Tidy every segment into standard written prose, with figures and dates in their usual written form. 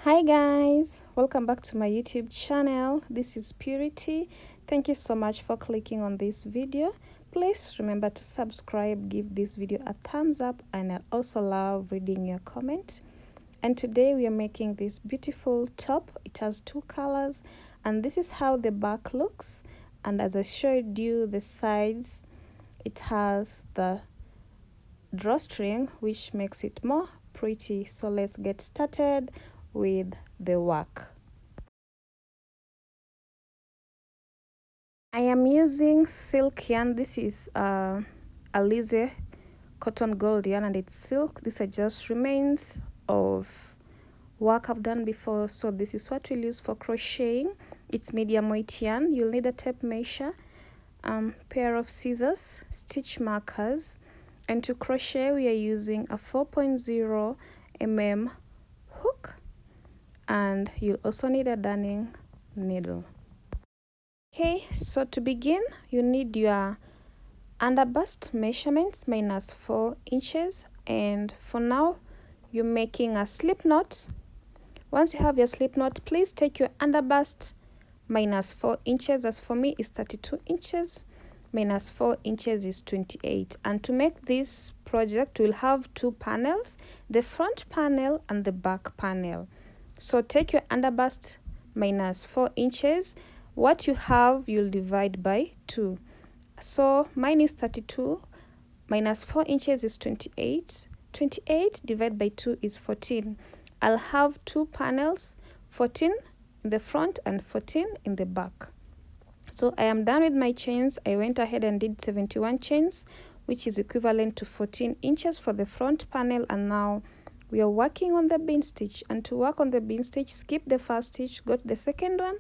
Hi guys, welcome back to my YouTube channel. This is Purity. Thank you so much for clicking on this video. Please remember to subscribe, give this video a thumbs up, and I also love reading your comment. And today we are making this beautiful top. It has two colors and this is how the back looks. And as I showed you the sides, it has the drawstring which makes it more pretty. So let's get started with the work. I am using silk yarn. This is Alize cotton gold yarn and it's silk. These are just remains of work I've done before. So this is what we'll use for crocheting. It's medium weight yarn. You'll need a tape measure, pair of scissors, stitch markers, and to crochet we are using a 4.0 mm hook, and you'll also need a darning needle. Okay, so to begin you need your underbust measurements minus 4 inches, and for now you're making a slip knot. Once you have your slip knot, please take your underbust minus 4 inches. As for me is 32 inches, minus 4 inches is 28. And to make this project we'll have two panels, the front panel and the back panel. So take your underbust minus 4 inches. What you have you'll divide by 2. So mine is 32, minus 4 inches is 28. 28 divided by 2 is 14. I'll have two panels, 14 in the front and 14 in the back. So I am done with my chains. I went ahead and did 71 chains, which is equivalent to 14 inches for the front panel. And now we are working on the bean stitch. And to work on the bean stitch, skip the first stitch, go to the second one,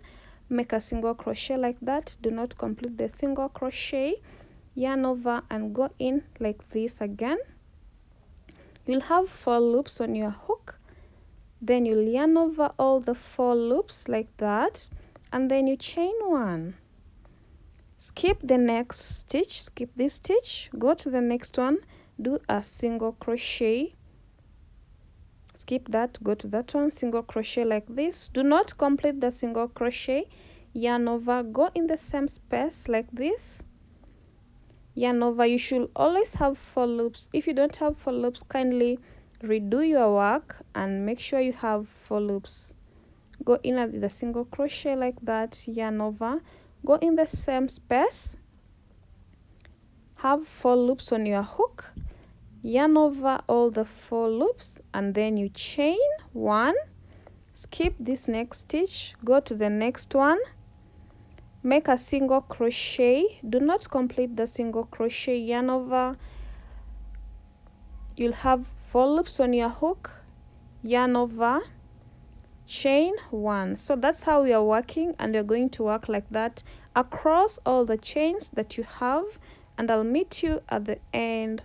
make a single crochet like that. Do not complete the single crochet, yarn over and go in like this again. You'll have 4 loops on your hook, then you'll yarn over all the 4 loops like that, and then you chain 1. Skip the next stitch, skip this stitch, go to the next one, do a single crochet, skip that, go to that one, single crochet like this. Do not complete the single crochet, yarn over, go in the same space like this, yarn over. You should always have 4 loops. If you don't have 4 loops, kindly redo your work and make sure you have 4 loops. Go in at the single crochet like that, yarn over, go in the same space, have 4 loops on your hook, yarn over all the 4 loops, and then you chain 1, skip this next stitch, go to the next one, make a single crochet. Do not complete the single crochet, yarn over. You'll have 4 loops on your hook, yarn over, chain 1. So that's how we are working, and you're going to work like that across all the chains that you have, and I'll meet you at the end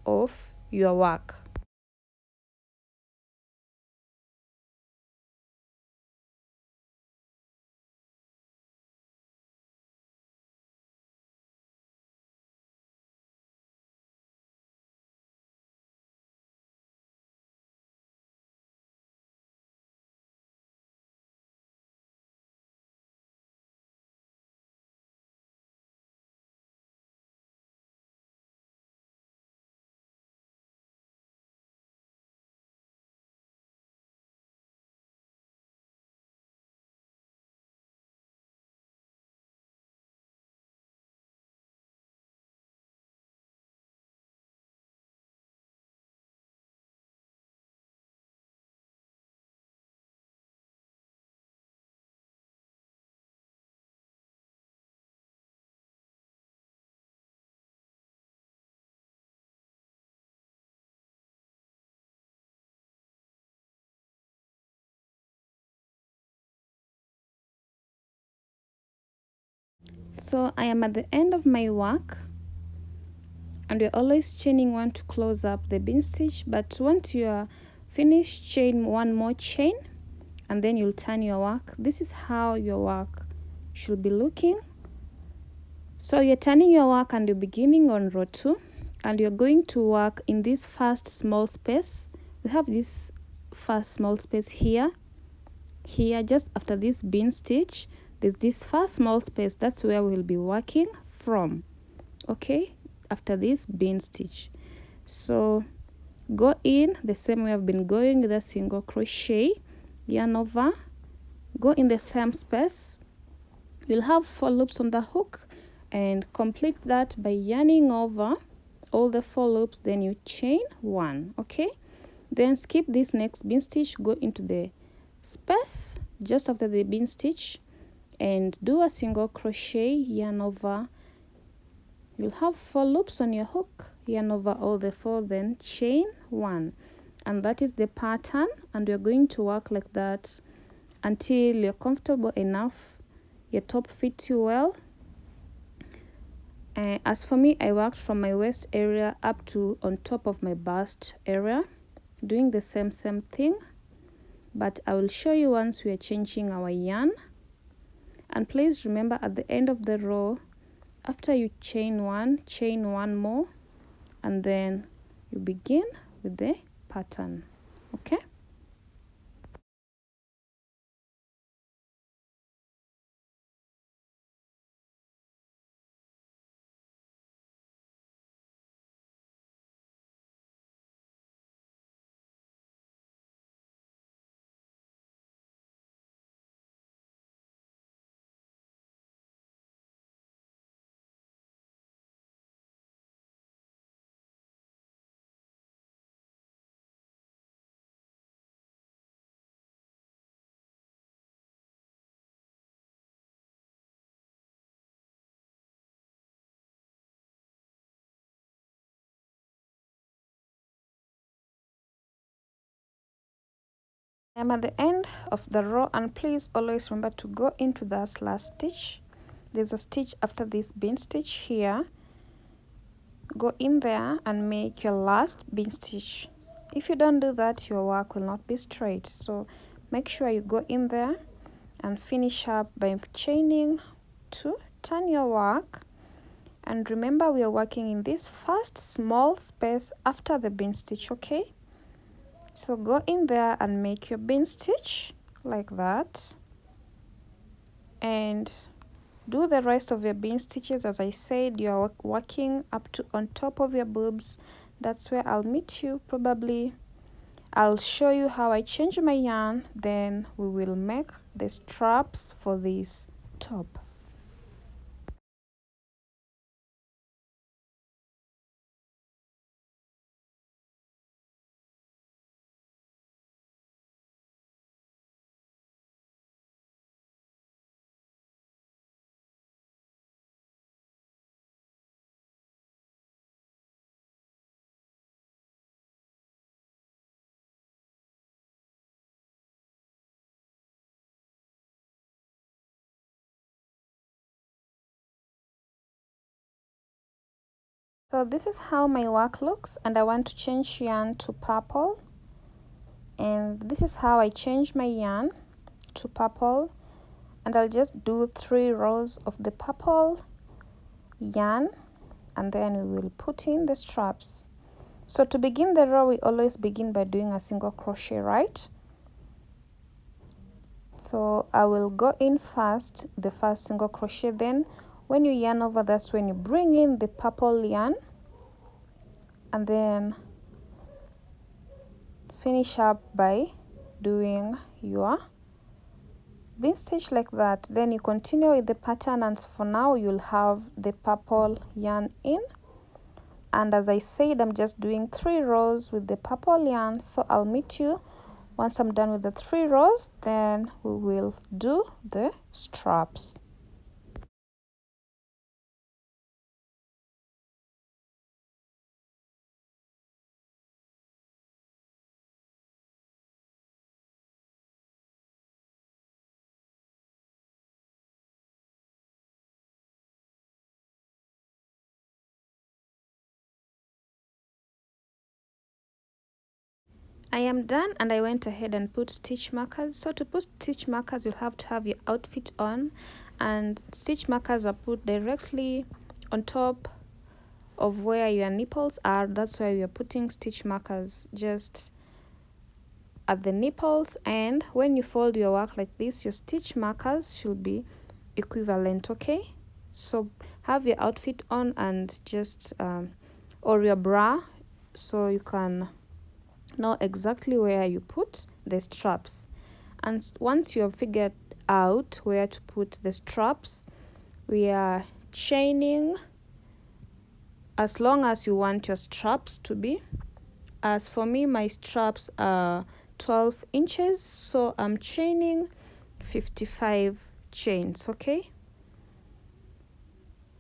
of your work. So I am at the end of my work, and we're always chaining 1 to close up the bean stitch, but once you are finished, chain 1 more chain and then you'll turn your work. This is how your work should be looking. So you're turning your work and you're beginning on row 2, and you're going to work in this first small space. We have this first small space here, here, just after this bean stitch, there's this first small space. That's where we'll be working from. Okay, after this bean stitch, so go in the same way I've been going with a single crochet, yarn over, go in the same space. You'll have 4 loops on the hook, and complete that by yarning over all the 4 loops, then you chain 1. Okay, then skip this next bean stitch, go into the space just after the bean stitch and do a single crochet, yarn over. You'll have 4 loops on your hook, yarn over all the 4, then chain 1. And that is the pattern, and we're going to work like that until you're comfortable enough, your top fits you well. As for me, I worked from my waist area up to on top of my bust area, doing the same thing, but I will show you once we are changing our yarn. And please remember, at the end of the row, after you chain 1, chain 1 more, and then you begin with the pattern. Okay, I'm at the end of the row, and please always remember to go into that last stitch. There's a stitch after this bean stitch here. Go in there and make your last bean stitch. If you don't do that, your work will not be straight, so make sure you go in there and finish up by chaining to turn your work. And remember, we are working in this first small space after the bean stitch. Okay, so go in there and make your bean stitch like that, and do the rest of your bean stitches. As I said, you are working up to on top of your boobs. That's where I'll meet you. Probably I'll show you how I change my yarn, then we will make the straps for this top. So this is how my work looks, and I want to change yarn to purple, and this is how I change my yarn to purple, and I'll just do 3 rows of the purple yarn, and then we will put in the straps. So to begin the row, we always begin by doing a single crochet, right? So I will go in first, the first single crochet, then when you yarn over, that's when you bring in the purple yarn, and then finish up by doing your bean stitch like that. Then you continue with the pattern, and for now you'll have the purple yarn in. And as I said, I'm just doing 3 rows with the purple yarn, so I'll meet you once I'm done with the 3 rows, then we will do the straps. I am done, and I went ahead and put stitch markers. So to put stitch markers, you'll have to have your outfit on, and stitch markers are put directly on top of where your nipples are. That's why we are putting stitch markers just at the nipples, and when you fold your work like this, your stitch markers should be equivalent. Okay, so have your outfit on and just or your bra, so you can know exactly where you put the straps. And once you have figured out where to put the straps, we are chaining as long as you want your straps to be. As for me, my straps are 12 inches, so I'm chaining 55 chains. Okay,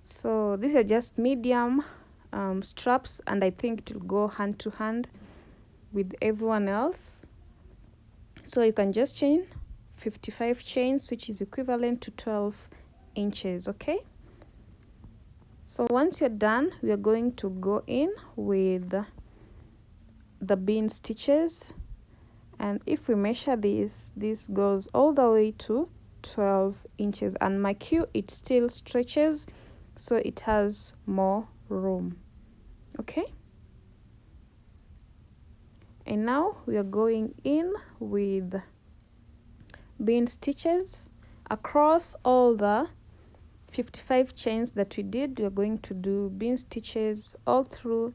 so these are just medium straps, and I think it will go hand to hand with everyone else. So you can just chain 55 chains, which is equivalent to 12 inches. Okay, so once you're done, we are going to go in with the bean stitches, and if we measure this goes all the way to 12 inches, and my queue, it still stretches, so it has more room. Okay, and now we are going in with bean stitches across all the 55 chains that we did. We are going to do bean stitches all through,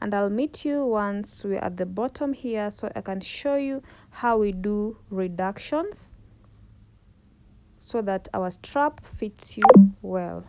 and I'll meet you once we're at the bottom here, so I can show you how we do reductions so that our strap fits you well.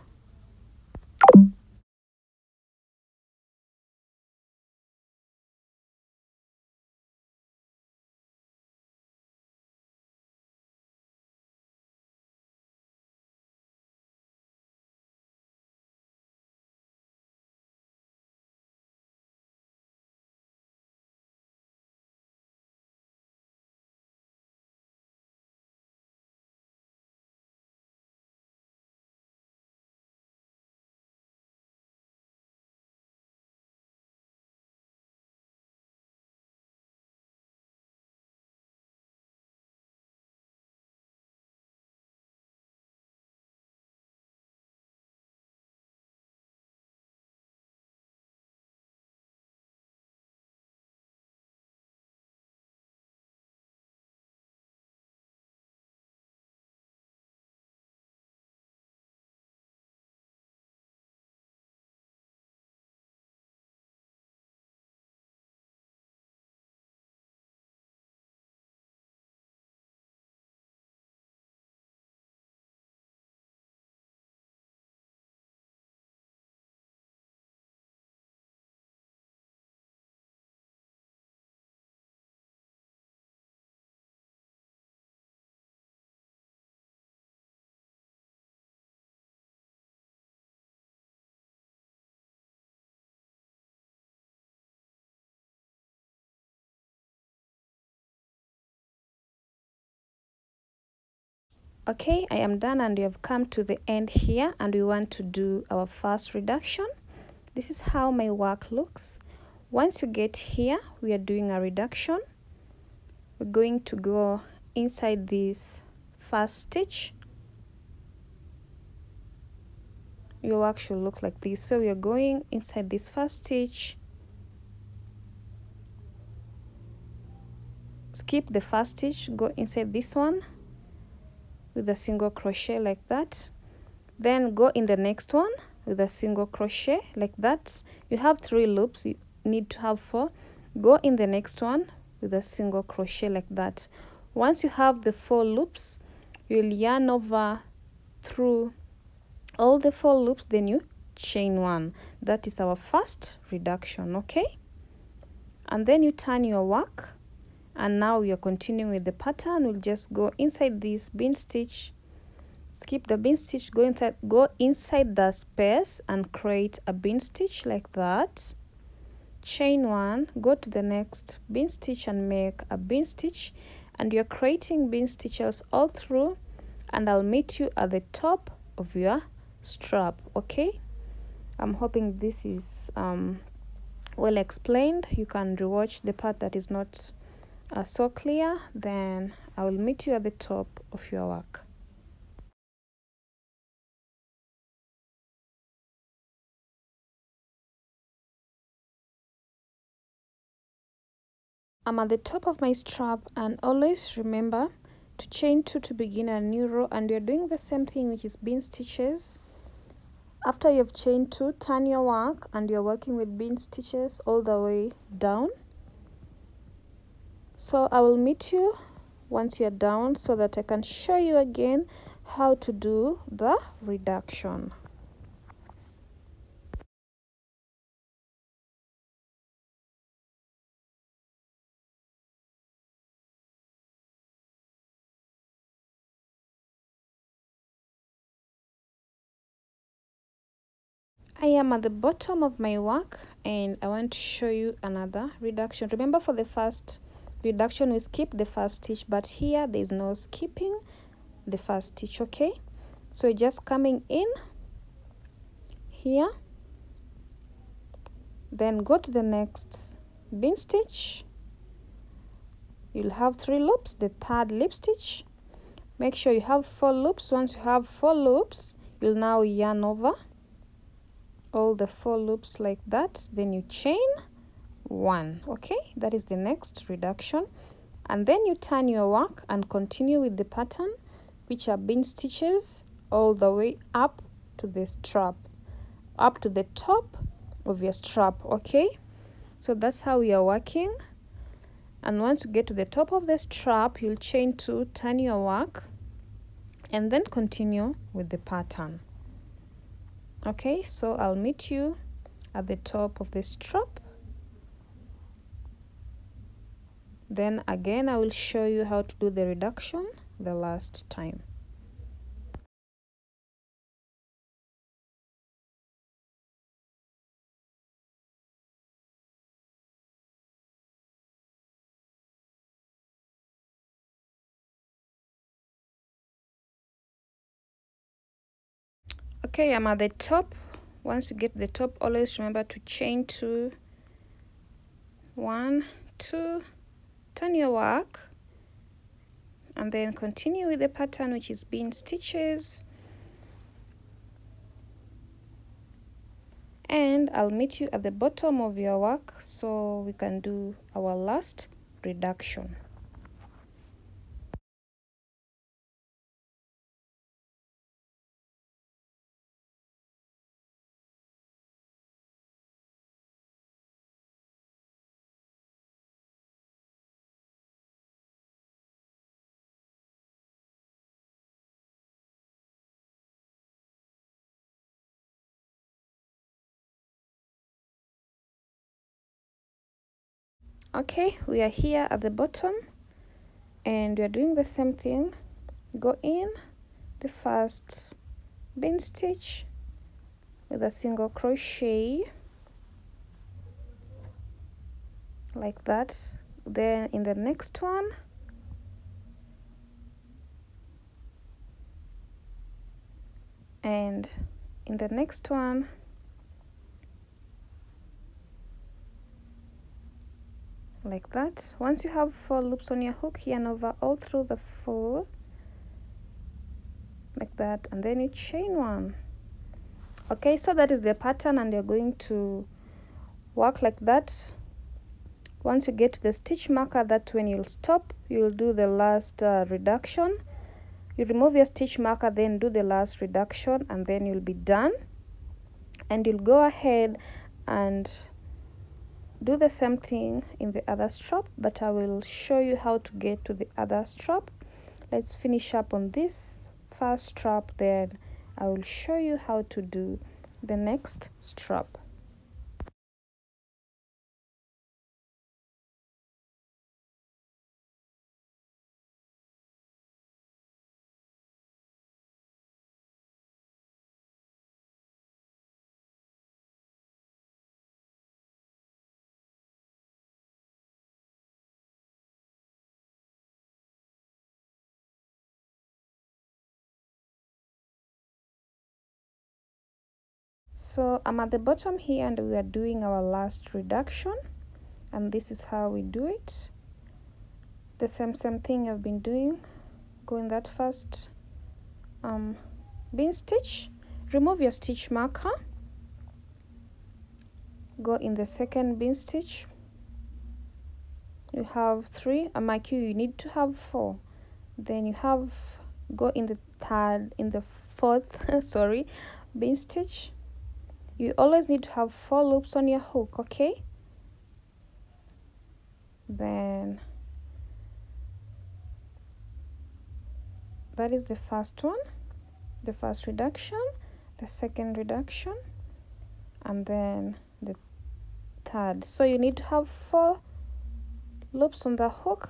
Okay, I am done, and we have come to the end here, and we want to do our first reduction. This is how my work looks. Once you get here, we are doing a reduction. We're going to go inside this first stitch. Your work should look like this. So we are going inside this first stitch, skip the first stitch, go inside this one with a single crochet like that, then go in the next one with a single crochet like that. You have 3 loops, you need to have 4. Go in the next one with a single crochet like that. Once you have the 4 loops, you'll yarn over through all the 4 loops, then you chain 1. That is our first reduction. Okay, and then you turn your work, and now we are continuing with the pattern. We'll just go inside this bean stitch, skip the bean stitch, go inside the space and create a bean stitch like that, chain 1, go to the next bean stitch and make a bean stitch, and you're creating bean stitches all through, and I'll meet you at the top of your strap. Okay, I'm hoping this is well explained. You can rewatch the part that is not so clear, then I will meet you at the top of your work. I'm at the top of my strap, and always remember to chain 2 to begin a new row, and you're doing the same thing, which is bean stitches. After you've chained 2, turn your work and you're working with bean stitches all the way down. So I will meet you once you're down so that I can show you again how to do the reduction. I am at the bottom of my work and I want to show you another reduction. Remember, for the first reduction we skip the first stitch, but here there is no skipping the first stitch. Okay, so just coming in here, then go to the next bean stitch. You'll have 3 loops, the third lip stitch. Make sure you have 4 loops. Once you have 4 loops, you'll now yarn over all the 4 loops like that, then you chain 1. Okay, that is the next reduction, and then you turn your work and continue with the pattern, which are bean stitches all the way up to the strap, up to the top of your strap. Okay, so that's how we are working. And once you get to the top of the strap, you'll chain 2, turn your work, and then continue with the pattern. Okay, so I'll meet you at the top of the strap. Then again, I will show you how to do the reduction the last time. Okay, I'm at the top. Once you get to the top, always remember to chain 2, 1, 2, turn your work, and then continue with the pattern, which is bean stitches. And I'll meet you at the bottom of your work so we can do our last reduction. Okay, we are here at the bottom and we are doing the same thing. Go in the first bean stitch with a single crochet like that. Then in the next one, and in the next one, like that. Once you have 4 loops on your hook, yarn over all through the 4 like that, and then you chain 1. Okay, so that is the pattern, and you're going to work like that. Once you get to the stitch marker, that's when you'll stop. You'll do the last reduction. You remove your stitch marker, then do the last reduction, and then you'll be done. And you'll go ahead and do the same thing in the other strap, but I will show you how to get to the other strap. Let's finish up on this first strap, then I will show you how to do the next strap. So I'm at the bottom here and we are doing our last reduction, and this is how we do it. The same thing I've been doing. Go in that first bean stitch, remove your stitch marker, go in the second bean stitch, you have 3, and mark you need to have 4. Then you have go in the fourth sorry, bean stitch. You always need to have 4 loops on your hook, okay? Then that is the first one, the first reduction, the second reduction, and then the third. So you need to have 4 loops on the hook,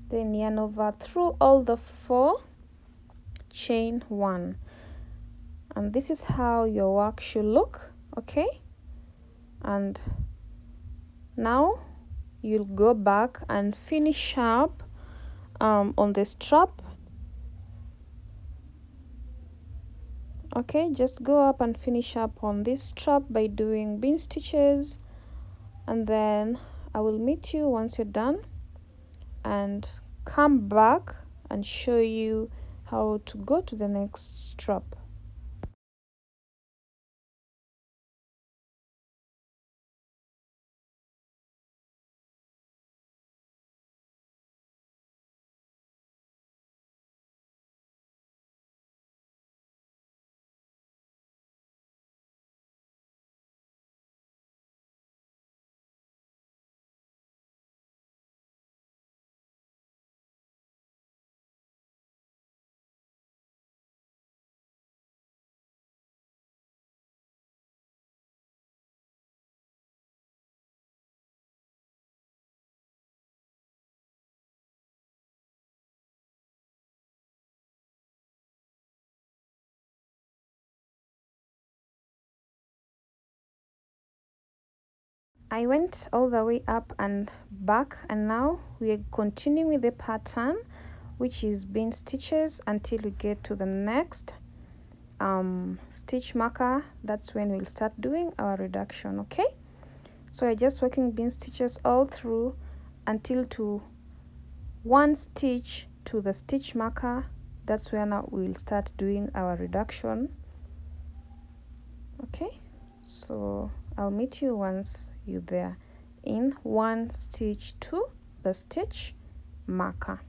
then yarn over through all the 4, chain 1, and this is how your work should look, okay? And now you'll go back and finish up on the strap. Okay, just go up and finish up on this strap by doing bean stitches, and then I will meet you once you're done and come back and show you how to go to the next strap. I went all the way up and back, and now we are continuing with the pattern, which is bean stitches until we get to the next stitch marker. That's when we'll start doing our reduction, okay? So I'm just working bean stitches all through until to 1 stitch to the stitch marker. That's when now we'll start doing our reduction, okay? So I'll meet you once you're there in 1 stitch to the stitch marker.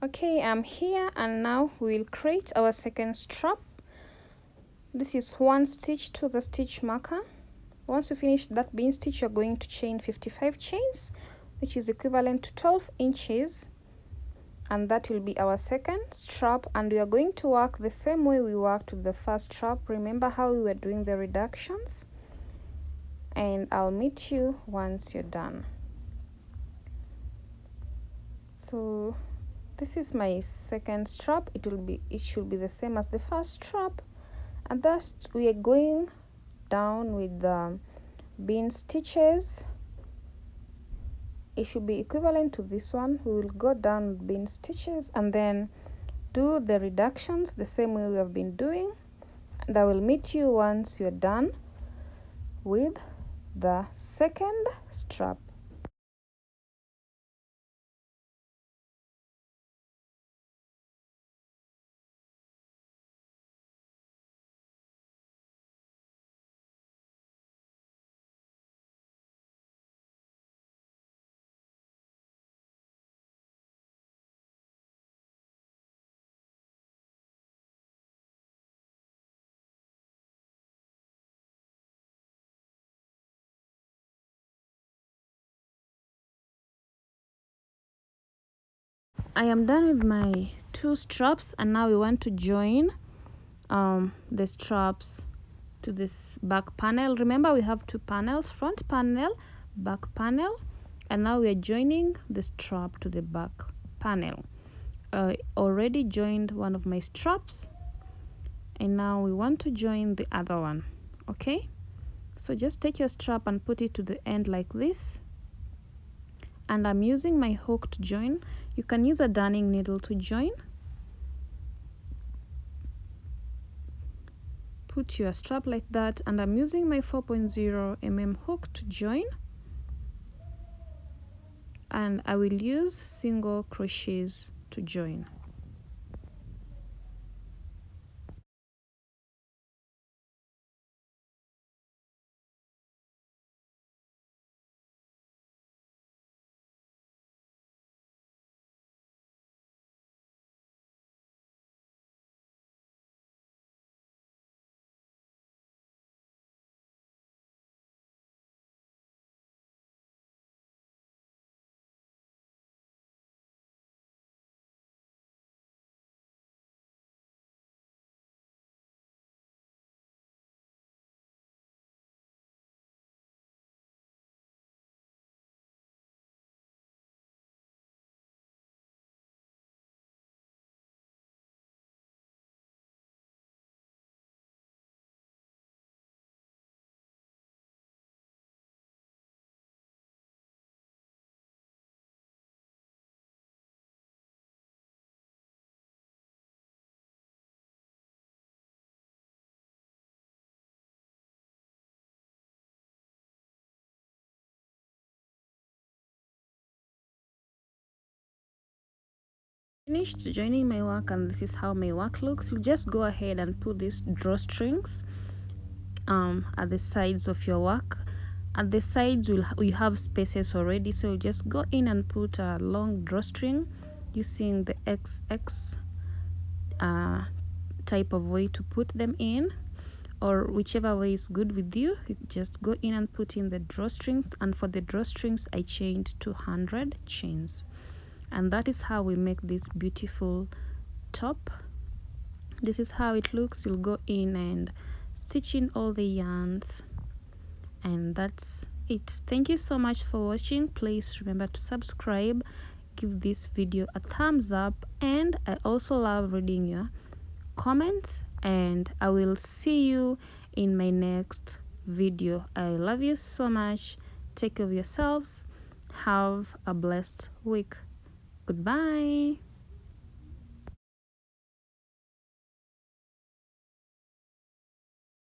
Okay, I'm here, and now we'll create our second strap. This is 1 stitch to the stitch marker. Once you finish that bean stitch, you're going to chain 55 chains, which is equivalent to 12 inches, and that will be our second strap. And we are going to work the same way we worked with the first strap. Remember how we were doing the reductions? And I'll meet you once you're done. So this is my second strap. It should be the same as the first strap, and thus we are going down with the bean stitches. It should be equivalent to this one. We will go down with bean stitches and then do the reductions the same way we have been doing, and I will meet you once you're done with the second strap. I am done with my 2 straps, and now we want to join the straps to this back panel. Remember, we have 2 panels, front panel, back panel, and now we are joining the strap to the back panel. I already joined one of my straps, and now we want to join the other one, okay? So just take your strap and put it to the end like this, and I'm using my hook to join. You can use a darning needle to join. Put your strap like that, and I'm using my 4.0 mm hook to join, and I will use single crochets to join. Finished joining my work, and this is how my work looks. You just go ahead and put these drawstrings at the sides of your work. At the sides you have spaces already, so you just go in and put a long drawstring using the XX type of way to put them in, or whichever way is good with you. You just go in and put in the drawstrings, and for the drawstrings I chained 200 chains, and that is how we make this beautiful top. This is how it looks. You'll go in and stitch in all the yarns, and that's it. Thank you so much for watching. Please remember to subscribe, give this video a thumbs up, and I also love reading your comments, and I will see you in my next video. I love you so much. Take care of yourselves. Have a blessed week. Goodbye.